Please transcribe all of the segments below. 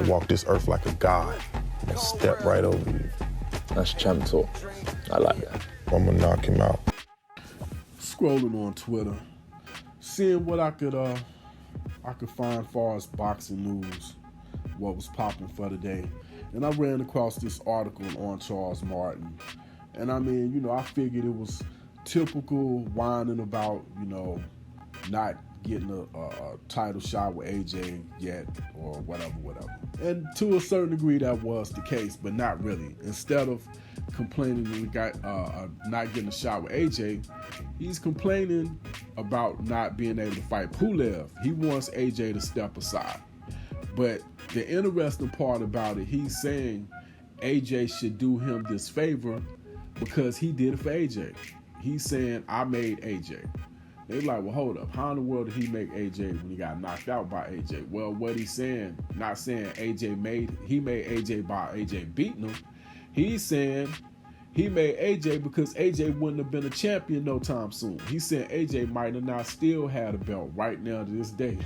I walk this earth like a god. I'm gonna step right over you. That's champ talk. I like that. I'm gonna knock him out. Scrolling on Twitter, seeing what I could find far as boxing news, what was popping for the day. And I ran across this article on Charles Martin. And I mean, I figured it was typical whining about, not getting a title shot with AJ yet or whatever. And to a certain degree that was the case, but not really. Instead of complaining not getting a shot with AJ, he's complaining about not being able to fight Pulev. He wants AJ to step aside. But the interesting part about it, he's saying AJ should do him this favor because he did it for AJ. He's saying, I made AJ. They're like, well, hold up. How in the world did he make AJ when he got knocked out by AJ? Well, what he's saying, not saying he made AJ by AJ beating him. He's saying he made AJ because AJ wouldn't have been a champion no time soon. He's saying AJ might have not still had a belt right now to this day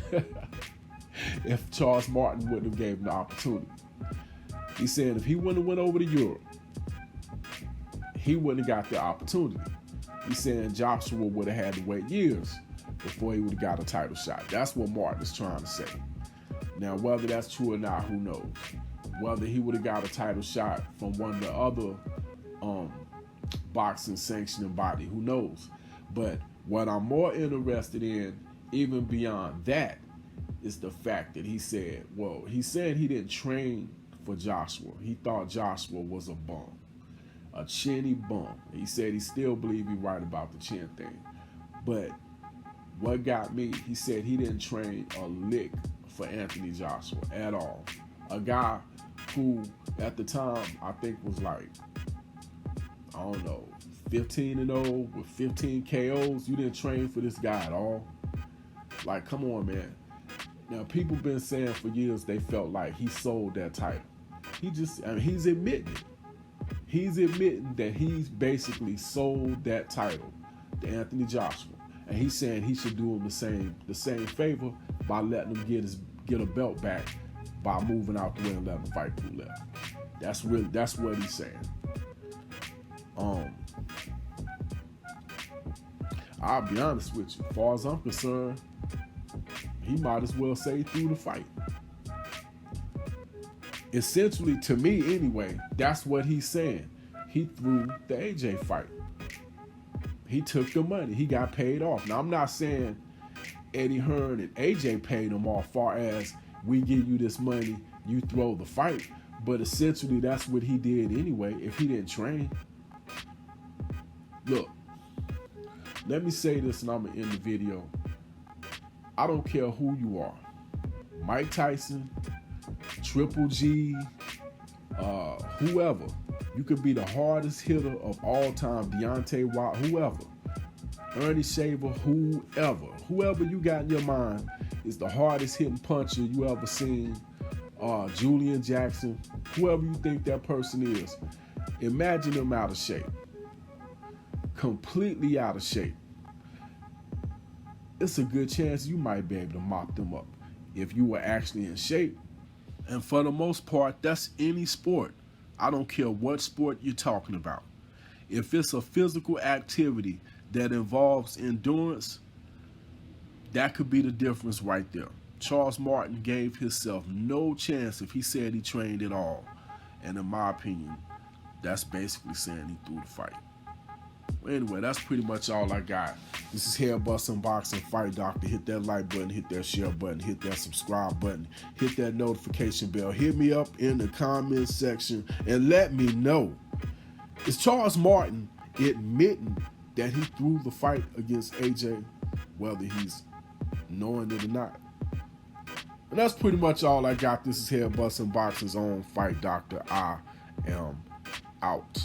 if Charles Martin wouldn't have gave him the opportunity. He's saying if he wouldn't have went over to Europe, he wouldn't have got the opportunity. He's saying Joshua would have had to wait years before he would have got a title shot. That's what Martin is trying to say. Now, whether that's true or not, who knows? Whether he would have got a title shot from one of the other boxing sanctioning body, who knows? But what I'm more interested in, even beyond that, is the fact that he said, he's saying he didn't train for Joshua. He thought Joshua was a bum. A chinny bum. He said he still believe he's right about the chin thing. But what got me, he said he didn't train a lick for Anthony Joshua at all. A guy who at the time I think was like, 15-0 with 15 KOs. You didn't train for this guy at all. Like, come on, man. Now, people been saying for years they felt like he sold that title. He's admitting it. He's admitting that he's basically sold that title to Anthony Joshua, and he's saying he should do him the same favor by letting him get a belt back by moving out the way and letting him fight Pulev. That's what he's saying. I'll be honest with you. As far as I'm concerned, he might as well say through the fight. Essentially, to me anyway, that's what he's saying. He threw the AJ fight. He took the money. He got paid off. Now, I'm not saying Eddie Hearn and AJ paid him off far as we give you this money, you throw the fight. But essentially, that's what he did anyway if he didn't train. Look, let me say this and I'm going to end the video. I don't care who you are. Mike Tyson, Triple G, whoever. You could be the hardest hitter of all time, Deontay Wilder, whoever. Ernie Shaver, whoever you got in your mind is the hardest hitting puncher you ever seen. Julian Jackson, whoever you think that person is. Imagine them out of shape. Completely out of shape. It's a good chance you might be able to mop them up if you were actually in shape. And for the most part, that's any sport. I don't care what sport you're talking about. If it's a physical activity that involves endurance, that could be the difference right there. Charles Martin gave himself no chance if he said he trained at all. And in my opinion, that's basically saying he threw the fight. Well, anyway, that's pretty much all I got. This is Hair Bustin' Boxing Fight Doctor. Hit that like button, hit that share button, hit that subscribe button, hit that notification bell. Hit me up in the comments section and let me know. Is Charles Martin admitting that he threw the fight against AJ, whether he's knowing it or not? And that's pretty much all I got. This is Hair Bustin' Boxing's own Fight Doctor. I am out.